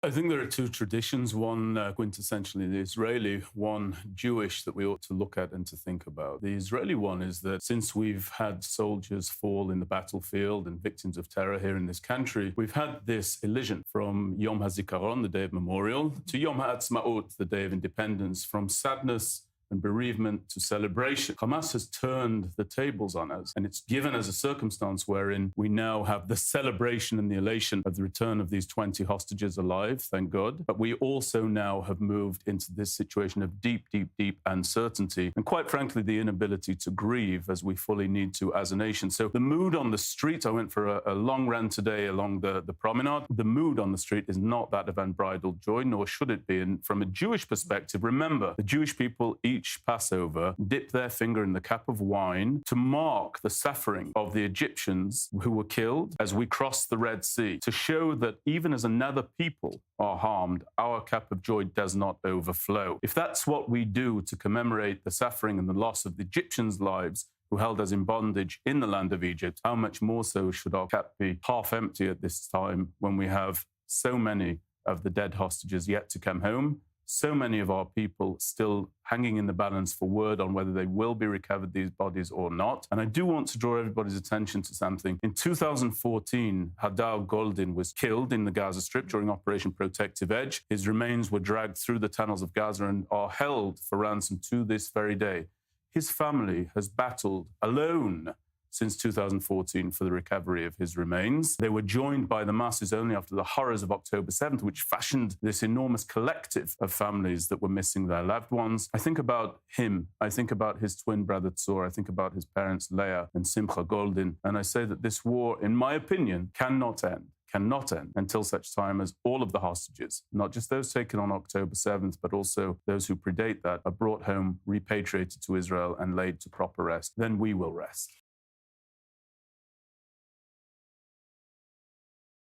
I think there are two traditions, one quintessentially the Israeli, one Jewish, that we ought to look at and to think about. The Israeli one is that since we've had soldiers fall in the battlefield and victims of terror here in this country, we've had this elision from Yom HaZikaron, the Day of Memorial, to Yom HaAtzmaut, the Day of Independence, from sadness and bereavement to celebration. Hamas has turned the tables on us, and it's given us a circumstance wherein we now have the celebration and the elation of the return of these 20 hostages alive, thank God. But we also now have moved into this situation of deep, deep, deep uncertainty, and quite frankly, the inability to grieve as we fully need to as a nation. So the mood on the street, I went for a long run today along the promenade. The mood on the street is not that of unbridled joy, nor should it be. And from a Jewish perspective, remember, the Jewish people each Passover dip their finger in the cup of wine to mark the suffering of the Egyptians who were killed as we crossed the Red Sea, to show that even as another people are harmed, our cup of joy does not overflow. If that's what we do to commemorate the suffering and the loss of the Egyptians' lives who held us in bondage in the land of Egypt, how much more so should our cup be half empty at this time when we have so many of the dead hostages yet to come home, so many of our people still hanging in the balance for word on whether they will be recovered, these bodies, or not. And I do want to draw everybody's attention to something. In 2014, Hadar Goldin was killed in the Gaza Strip during Operation Protective Edge. His remains were dragged through the tunnels of Gaza and are held for ransom to this very day. His family has battled alone since 2014 for the recovery of his remains. They were joined by the masses only after the horrors of October 7th, which fashioned this enormous collective of families that were missing their loved ones. I think about him. I think about his twin brother Tzor. I think about his parents Leah and Simcha Goldin. And I say that this war, in my opinion, cannot end until such time as all of the hostages, not just those taken on October 7th, but also those who predate that, are brought home, repatriated to Israel and laid to proper rest. Then we will rest.